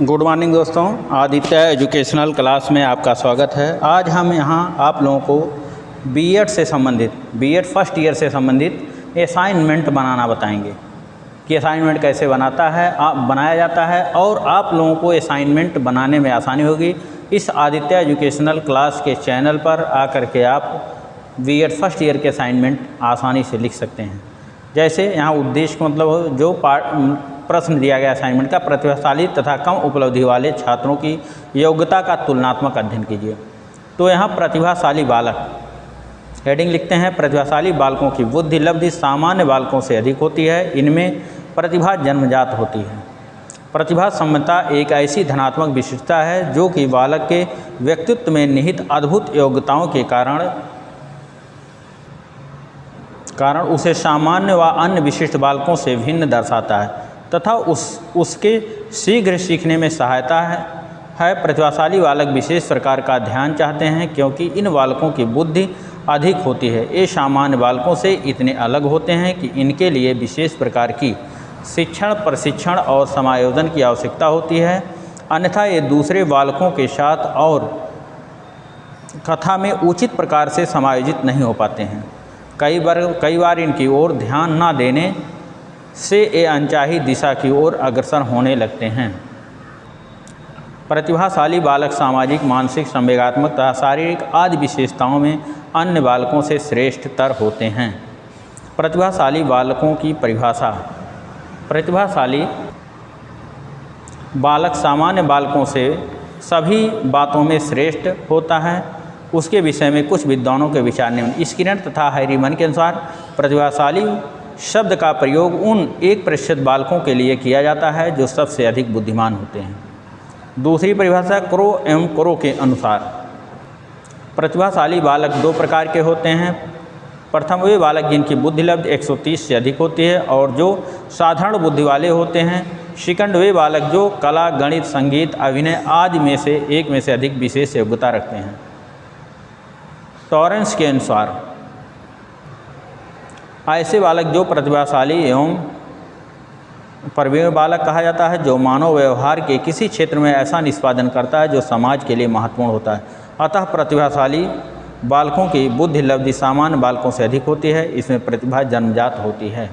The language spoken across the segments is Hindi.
गुड मॉर्निंग दोस्तों, आदित्य एजुकेशनल क्लास में आपका स्वागत है। आज हम यहाँ आप लोगों को बीएड से संबंधित बीएड फर्स्ट ईयर से संबंधित असाइनमेंट बनाना बताएंगे कि असाइनमेंट कैसे बनाया जाता है और आप लोगों को असाइनमेंट बनाने में आसानी होगी। इस आदित्य एजुकेशनल क्लास के चैनल पर आकर के आप बीएड फर्स्ट ईयर के असाइनमेंट आसानी से लिख सकते हैं। जैसे यहाँ उद्देश्य मतलब जो प्रश्न दिया गया असाइनमेंट का, प्रतिभाशाली तथा कम उपलब्धि वाले छात्रों की योग्यता का तुलनात्मक अध्ययन कीजिए। तो यहाँ प्रतिभाशाली बालक हेडिंग लिखते हैं। प्रतिभाशाली बालकों की बुद्धि लब्धि सामान्य बालकों से अधिक होती है। इनमें प्रतिभा जन्मजात होती है। प्रतिभा सम्मता एक ऐसी धनात्मक विशिष्टता है जो कि बालक के व्यक्तित्व में निहित अद्भुत योग्यताओं के कारण उसे सामान्य व अन्य विशिष्ट बालकों से भिन्न दर्शाता है तथा उसके शीघ्र सीखने में सहायता है। प्रतिभाशाली बालक विशेष प्रकार का ध्यान चाहते हैं क्योंकि इन बालकों की बुद्धि अधिक होती है। ये सामान्य बालकों से इतने अलग होते हैं कि इनके लिए विशेष प्रकार की शिक्षण, प्रशिक्षण और समायोजन की आवश्यकता होती है, अन्यथा ये दूसरे बालकों के साथ और कथा में उचित प्रकार से समायोजित नहीं हो पाते हैं। कई बार इनकी ओर ध्यान न देने से ये अनचाही दिशा की ओर अग्रसर होने लगते हैं। प्रतिभाशाली बालक सामाजिक, मानसिक, संवेगात्मक तथा शारीरिक आदि विशेषताओं में अन्य बालकों से श्रेष्ठतर होते हैं। प्रतिभाशाली बालकों की परिभाषा। प्रतिभाशाली बालक सामान्य बालकों से सभी बातों में श्रेष्ठ होता है। उसके विषय में कुछ विद्वानों के विचार निम्न। स्किनर तथा हैरीमन के अनुसार प्रतिभाशाली शब्द का प्रयोग उन 1% बालकों के लिए किया जाता है जो सबसे अधिक बुद्धिमान होते हैं। दूसरी परिभाषा क्रो एवं क्रो के अनुसार प्रतिभाशाली बालक 2 प्रकार के होते हैं। प्रथम वे बालक जिनकी बुद्धि लब्धि 130 से अधिक होती है और जो साधारण बुद्धि वाले होते हैं। सेकंड वे बालक जो कला, गणित, संगीत, अभिनय आदि में से एक में से अधिक विशेष योग्यता रखते हैं। टॉरेंस के अनुसार ऐसे बालक जो प्रतिभाशाली एवं प्रवीण बालक कहा जाता है जो मानव व्यवहार के किसी क्षेत्र में ऐसा निष्पादन करता है जो समाज के लिए महत्वपूर्ण होता है। अतः प्रतिभाशाली बालकों की बुद्धि लब्धि सामान्य बालकों से अधिक होती है। इसमें प्रतिभा जन्मजात होती है।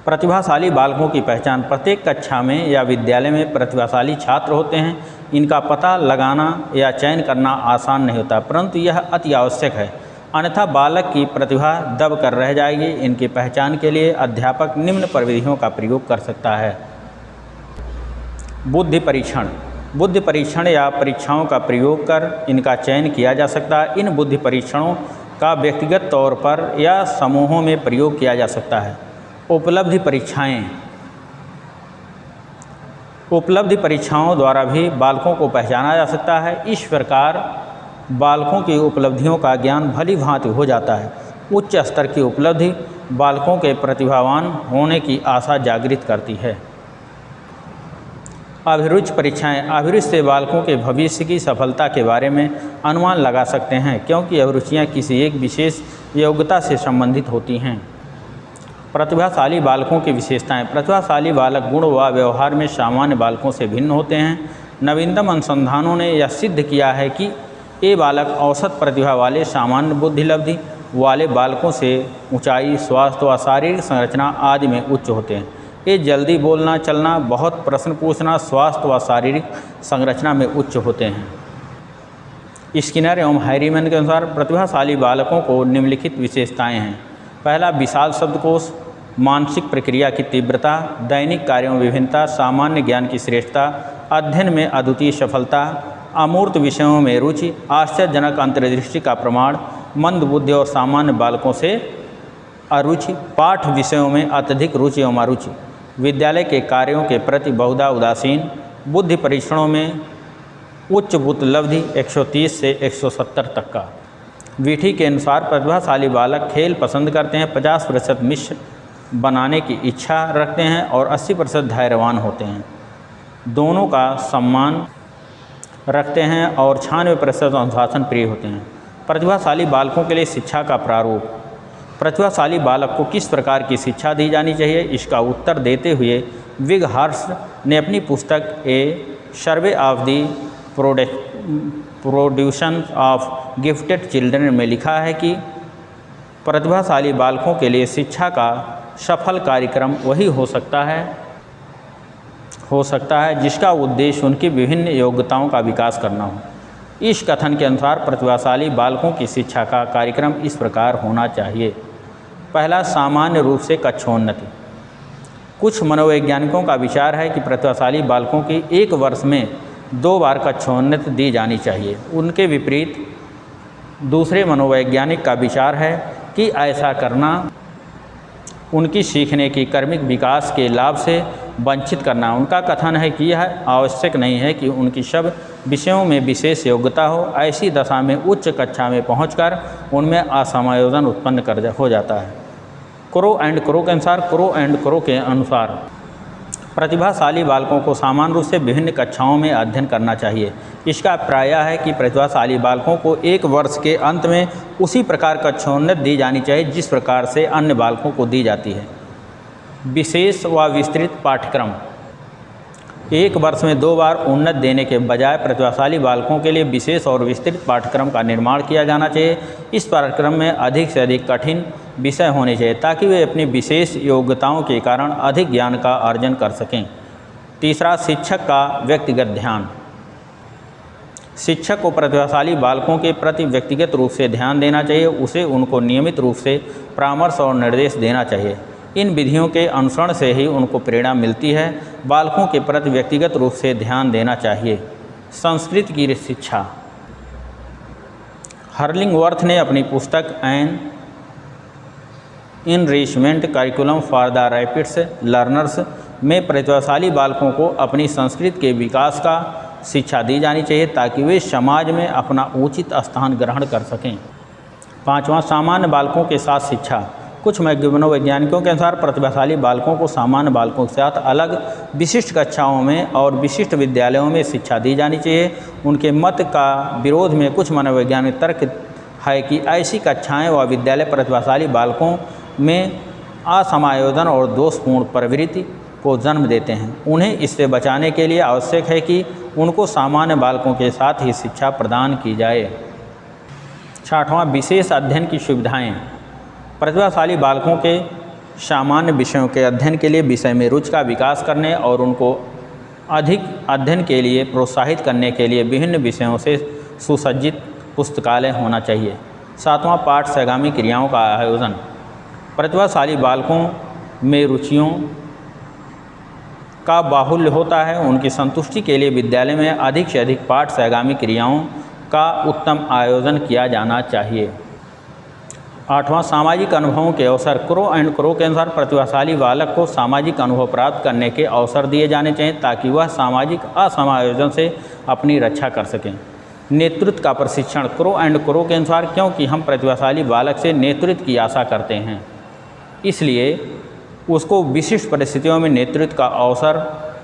प्रतिभाशाली बालकों की पहचान। प्रत्येक कक्षा में या विद्यालय में प्रतिभाशाली छात्र होते हैं। इनका पता लगाना या चयन करना आसान नहीं होता, परंतु यह अति आवश्यक है, अन्यथा बालक की प्रतिभा दब कर रह जाएगी। इनकी पहचान के लिए अध्यापक निम्न प्रविधियों का प्रयोग कर सकता है। बुद्धि परीक्षण। बुद्धि परीक्षण या परीक्षाओं का प्रयोग कर इनका चयन किया जा सकता है। इन बुद्धि परीक्षणों का व्यक्तिगत तौर पर या समूहों में प्रयोग किया जा सकता है। उपलब्धि परीक्षाएँ। उपलब्धि परीक्षाओं द्वारा भी बालकों को पहचाना जा सकता है। इस प्रकार बालकों की उपलब्धियों का ज्ञान भली भांति हो जाता है। उच्च स्तर की उपलब्धि बालकों के प्रतिभावान होने की आशा जागृत करती है। अभिरुचि परीक्षाएं। अभिरुचि से बालकों के भविष्य की सफलता के बारे में अनुमान लगा सकते हैं क्योंकि अभिरुचियां किसी एक विशेष योग्यता से संबंधित होती हैं। प्रतिभाशाली बालकों की विशेषताएं। प्रतिभाशाली बालक गुण व व्यवहार में सामान्य बालकों से भिन्न होते हैं। नवीनतम अनुसंधानों ने यह सिद्ध किया है कि ये बालक औसत प्रतिभा वाले सामान्य बुद्धि लब्धि वाले बालकों से ऊंचाई, स्वास्थ्य व शारीरिक संरचना आदि में उच्च होते हैं। ये जल्दी बोलना, चलना, बहुत प्रश्न पूछना, स्वास्थ्य व शारीरिक संरचना में उच्च होते हैं। स्किनर एवं हैरीमन के अनुसार प्रतिभाशाली बालकों को निम्नलिखित विशेषताएँ हैं। पहला, विशाल शब्दकोश, मानसिक प्रक्रिया की तीव्रता, दैनिक कार्यों में विभिन्नता, सामान्य ज्ञान की श्रेष्ठता, अध्ययन में अद्वितीय सफलता, अमूर्त विषयों में रुचि, आश्चर्यजनक अंतर्दृष्टि का प्रमाण, मंद बुद्धि और सामान्य बालकों से अरुचि, पाठ विषयों में अत्यधिक रुचि एवं अरुचि, विद्यालय के कार्यों के प्रति बहुधा उदासीन, बुद्धि परीक्षणों में उच्च बुद्धि लब्धि 130 से 170 तक का। वीठी के अनुसार प्रतिभाशाली बालक खेल पसंद करते हैं, 50% मिश्र बनाने की इच्छा रखते हैं और 80% धैर्यवान होते हैं। दोनों का सम्मान रखते हैं और 96% अनुशासन प्रिय होते हैं। प्रतिभाशाली बालकों के लिए शिक्षा का प्रारूप। प्रतिभाशाली बालक को किस प्रकार की शिक्षा दी जानी चाहिए, इसका उत्तर देते हुए विग हर्ष ने अपनी पुस्तक a survey of the production of gifted children में लिखा है कि प्रतिभाशाली बालकों के लिए शिक्षा का सफल कार्यक्रम वही हो सकता है जिसका उद्देश्य उनकी विभिन्न योग्यताओं का विकास करना हो। इस कथन के अनुसार प्रतिभाशाली बालकों की शिक्षा का कार्यक्रम इस प्रकार होना चाहिए। पहला, सामान्य रूप से कक्षोन्नति। कुछ मनोवैज्ञानिकों का विचार है कि प्रतिभाशाली बालकों की एक वर्ष में 2 बार कक्षोन्नति दी जानी चाहिए। उनके विपरीत दूसरे मनोवैज्ञानिक का विचार है कि ऐसा करना उनकी सीखने की क्रमिक विकास के लाभ से वंचित करना। उनका कथन है कि यह आवश्यक नहीं है कि उनकी सब विषयों में विशेष योग्यता हो। ऐसी दशा में उच्च कक्षा में पहुंचकर उनमें असमायोजन उत्पन्न हो जाता है। क्रो एंड क्रो के अनुसार प्रतिभाशाली बालकों को सामान्य रूप से विभिन्न कक्षाओं में अध्ययन करना चाहिए। इसका प्रायः है कि प्रतिभाशाली बालकों को एक वर्ष के अंत में उसी प्रकार कक्षोन्नति दी जानी चाहिए जिस प्रकार से अन्य बालकों को दी जाती है। विशेष व विस्तृत पाठ्यक्रम। एक वर्ष में 2 बार उन्नत देने के बजाय प्रतिभाशाली बालकों के लिए विशेष और विस्तृत पाठ्यक्रम का निर्माण किया जाना चाहिए। इस पाठ्यक्रम में अधिक से अधिक कठिन विषय होने चाहिए ताकि वे अपनी विशेष योग्यताओं के कारण अधिक ज्ञान का अर्जन कर सकें। तीसरा, शिक्षक का व्यक्तिगत ध्यान। शिक्षक को प्रतिभाशाली बालकों के प्रति व्यक्तिगत रूप से ध्यान देना चाहिए। उसे उनको नियमित रूप से परामर्श और निर्देश देना चाहिए। इन विधियों के अनुसरण से ही उनको प्रेरणा मिलती है। बालकों के प्रति व्यक्तिगत रूप से ध्यान देना चाहिए। संस्कृत की शिक्षा। हर्लिंगवर्थ ने अपनी पुस्तक an enrichment curriculum for the rapids learners में प्रतिभाशाली बालकों को अपनी संस्कृत के विकास का शिक्षा दी जानी चाहिए ताकि वे समाज में अपना उचित स्थान ग्रहण कर सकें। पाँचवां, सामान्य बालकों के साथ शिक्षा। कुछ मनोवैज्ञानिकों के अनुसार प्रतिभाशाली बालकों को सामान्य बालकों के साथ अलग विशिष्ट कक्षाओं में और विशिष्ट विद्यालयों में शिक्षा दी जानी चाहिए। उनके मत का विरोध में कुछ मनोवैज्ञानिक तर्क है कि ऐसी कक्षाएं व विद्यालय प्रतिभाशाली बालकों में असमायोजन और दोषपूर्ण प्रवृत्ति को जन्म देते हैं। उन्हें इससे बचाने के लिए आवश्यक है कि उनको सामान्य बालकों के साथ ही शिक्षा प्रदान की जाए। छठवां, विशेष अध्ययन की सुविधाएं। प्रतिभाशाली बालकों के सामान्य विषयों के अध्ययन के लिए विषय में रुचि का विकास करने और उनको अधिक अध्ययन के लिए प्रोत्साहित करने के लिए विभिन्न विषयों से सुसज्जित पुस्तकालय होना चाहिए। सातवां, पाठ्यगामी क्रियाओं का आयोजन। प्रतिभाशाली बालकों में रुचियों का बाहुल्य होता है। उनकी संतुष्टि के लिए विद्यालय में अधिक से अधिक पाठ्यगामी क्रियाओं का उत्तम आयोजन किया जाना चाहिए। आठवां, सामाजिक अनुभवों के अवसर। क्रो के अनुसार प्रतिभाशाली बालक को सामाजिक अनुभव प्राप्त करने के अवसर दिए जाने चाहिए ताकि वह सामाजिक असमायोजन से अपनी रक्षा कर सकें। नेतृत्व का प्रशिक्षण। क्रो के अनुसार क्योंकि हम प्रतिभाशाली बालक से नेतृत्व की आशा करते हैं, इसलिए उसको विशिष्ट परिस्थितियों में नेतृत्व का अवसर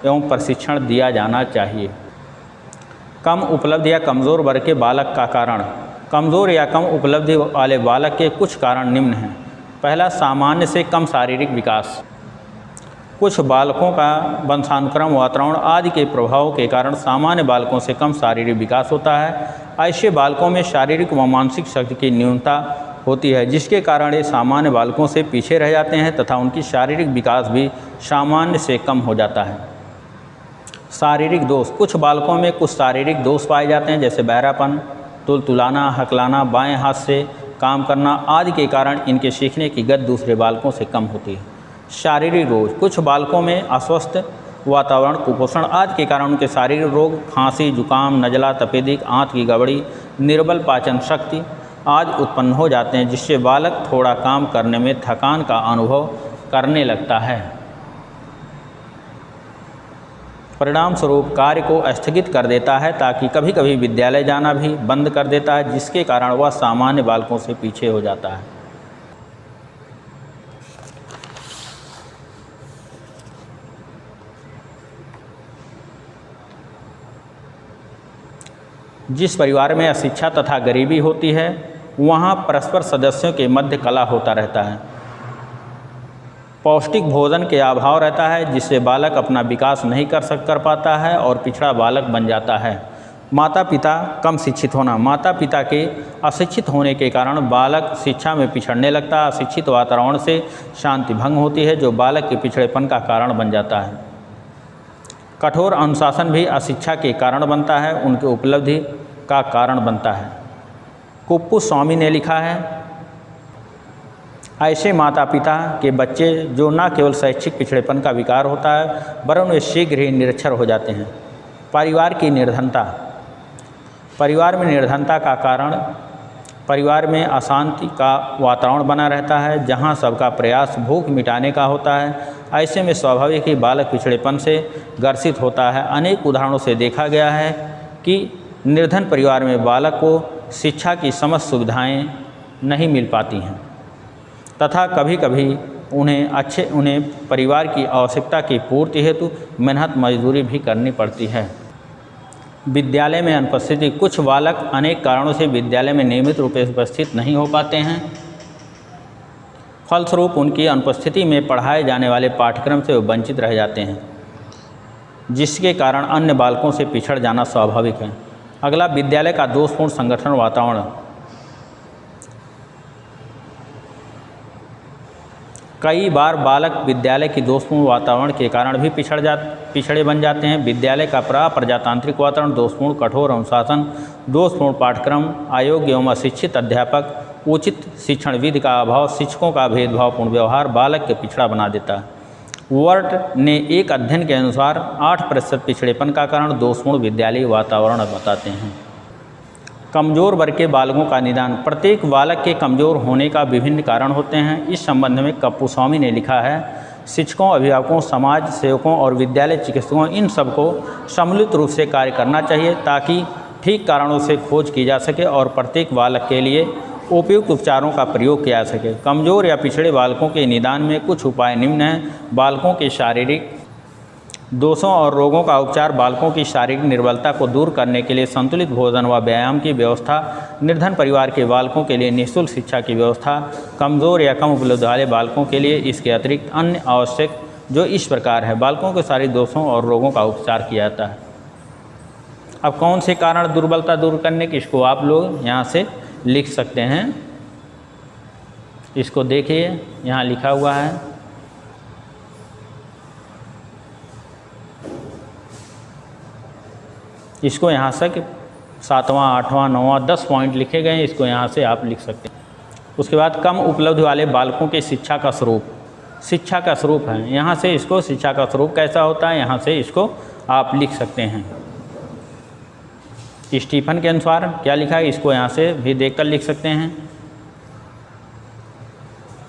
एवं प्रशिक्षण दिया जाना चाहिए। कम उपलब्धि या कमज़ोर वर्ग के बालक का कारण। कमज़ोर या कम उपलब्धि वाले बालक के कुछ कारण निम्न हैं। पहला, सामान्य से कम शारीरिक विकास। कुछ बालकों का वंशानुक्रम, वातावरण आदि के प्रभाव के कारण सामान्य बालकों से कम शारीरिक विकास होता है। ऐसे बालकों में शारीरिक व मानसिक शक्ति की न्यूनता होती है जिसके कारण ये सामान्य बालकों से पीछे रह जाते हैं तथा उनकी शारीरिक विकास भी सामान्य से कम हो जाता है। शारीरिक दोष। कुछ बालकों में कुछ शारीरिक दोष पाए जाते हैं जैसे बहरापन, तुलतुलाना, हकलाना, बाएं हाथ से काम करना आदि के कारण इनके सीखने की गति दूसरे बालकों से कम होती है। शारीरिक रोग। कुछ बालकों में अस्वस्थ वातावरण, कुपोषण आदि के कारण उनके शारीरिक रोग, खांसी, जुकाम, नज़ला, तपेदिक, आंत की गड़बड़ी, निर्बल पाचन शक्ति आदि उत्पन्न हो जाते हैं जिससे बालक थोड़ा काम करने में थकान का अनुभव करने लगता है। परिणाम स्वरूप कार्य को स्थगित कर देता है ताकि कभी कभी विद्यालय जाना भी बंद कर देता है जिसके कारण वह सामान्य बालकों से पीछे हो जाता है। जिस परिवार में अशिक्षा तथा गरीबी होती है वहाँ परस्पर सदस्यों के मध्य कलह होता रहता है। पौष्टिक भोजन के अभाव रहता है, जिससे बालक अपना विकास नहीं कर पाता है और पिछड़ा बालक बन जाता है। माता पिता कम शिक्षित होना। माता पिता के अशिक्षित होने के कारण बालक शिक्षा में पिछड़ने लगता है। अशिक्षित वातावरण से शांति भंग होती है, जो बालक के पिछड़ेपन का कारण बन जाता है। कठोर अनुशासन भी अशिक्षा के कारण बनता है, उनकी उपलब्धि का कारण बनता है। कुप्पुस्वामी ने लिखा है, ऐसे माता पिता के बच्चे जो न केवल शैक्षिक पिछड़ेपन का विकार होता है, वरन वे शीघ्र ही निरक्षर हो जाते हैं। परिवार की निर्धनता। परिवार में निर्धनता का कारण परिवार में अशांति का वातावरण बना रहता है, जहां सबका प्रयास भूख मिटाने का होता है। ऐसे में स्वाभाविक ही बालक पिछड़ेपन से ग्रसित होता है। अनेक उदाहरणों से देखा गया है कि निर्धन परिवार में बालक को शिक्षा की समस्त सुविधाएं नहीं मिल पाती हैं तथा कभी कभी उन्हें परिवार की आवश्यकता की पूर्ति हेतु मेहनत मजदूरी भी करनी पड़ती है। विद्यालय में अनुपस्थिति। कुछ बालक अनेक कारणों से विद्यालय में नियमित रूप से उपस्थित नहीं हो पाते हैं। फलस्वरूप उनकी अनुपस्थिति में पढ़ाए जाने वाले पाठ्यक्रम से वो वंचित रह जाते हैं, जिसके कारण अन्य बालकों से पिछड़ जाना स्वाभाविक है। अगला, विद्यालय का दोषपूर्ण संगठन वातावरण। कई बार बालक विद्यालय की दोषपूर्ण वातावरण के कारण भी पिछड़े बन जाते हैं। विद्यालय का प्रजातांत्रिक वातावरण, दोषपूर्ण कठोर अनुशासन, दोषपूर्ण पाठ्यक्रम, अयोग्य एवं अशिक्षित अध्यापक, उचित शिक्षण विधि का अभाव, शिक्षकों का भेदभावपूर्ण व्यवहार बालक के पिछड़ा बना देता है। वर्ट ने एक अध्ययन के अनुसार 8% पिछड़ेपन का कारण दोषपूर्ण विद्यालयी वातावरण बताते हैं। कमज़ोर वर्ग के बालकों का निदान। प्रत्येक बालक के कमज़ोर होने का विभिन्न कारण होते हैं। इस संबंध में कुप्पुस्वामी ने लिखा है, शिक्षकों, अभिभावकों, समाज सेवकों और विद्यालय चिकित्सकों, इन सबको सम्मिलित रूप से कार्य करना चाहिए ताकि ठीक कारणों से खोज की जा सके और प्रत्येक बालक के लिए उपयुक्त उपचारों का प्रयोग किया जा सके। कमज़ोर या पिछड़े बालकों के निदान में कुछ उपाय निम्न हैं। बालकों के शारीरिक दोषों और रोगों का उपचार। बालकों की शारीरिक निर्बलता को दूर करने के लिए संतुलित भोजन व व्यायाम की व्यवस्था। निर्धन परिवार के बालकों के लिए निःशुल्क शिक्षा की व्यवस्था। कमज़ोर या कम उपलब्धि वाले बालकों के लिए इसके अतिरिक्त अन्य आवश्यक जो इस प्रकार है। बालकों के शारीरिक दोषों और रोगों का उपचार किया जाता है। अब कौन से कारण दुर्बलता दूर करने की, इसको आप लोग यहाँ से लिख सकते हैं। इसको देखिए, यहाँ लिखा हुआ है। इसको यहाँ से 7वां, 8वां, 9वां 10 पॉइंट लिखे गए हैं, इसको यहाँ से आप लिख सकते हैं। उसके बाद कम उपलब्धि वाले बालकों के शिक्षा का स्वरूप। शिक्षा का स्वरूप है, यहाँ से इसको शिक्षा का स्वरूप कैसा होता है, यहाँ से इसको आप लिख सकते हैं। स्टीफन के अनुसार क्या लिखा है, इसको यहाँ से भी देखकर लिख सकते हैं।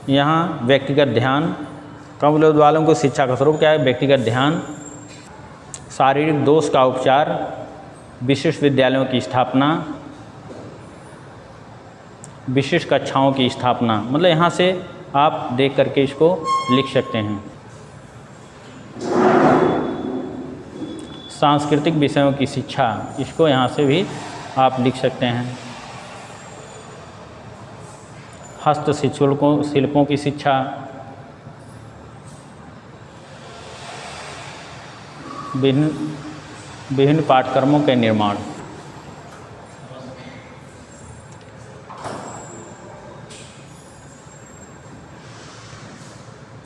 यहाँ व्यक्तिगत ध्यान। कम उपलब्धि वालों को शिक्षा का स्वरूप क्या है, व्यक्तिगत ध्यान, शारीरिक दोष का उपचार, विशिष्ट विद्यालयों की स्थापना, विशिष्ट कक्षाओं की स्थापना। मतलब यहाँ से आप देख करके इसको लिख सकते हैं। सांस्कृतिक विषयों की शिक्षा, इसको यहाँ से भी आप लिख सकते हैं। शिल्पों की शिक्षा, विभिन्न पाठ्यक्रमों के निर्माण।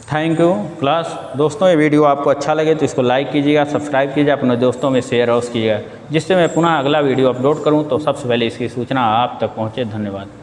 Thank you class. दोस्तों, ये वीडियो आपको अच्छा लगे तो इसको लाइक कीजिएगा, सब्सक्राइब कीजिए, अपने दोस्तों में शेयर अवश्य कीजिएगा, जिससे मैं पुनः अगला वीडियो अपलोड करूं तो सबसे पहले इसकी सूचना आप तक पहुंचे। धन्यवाद।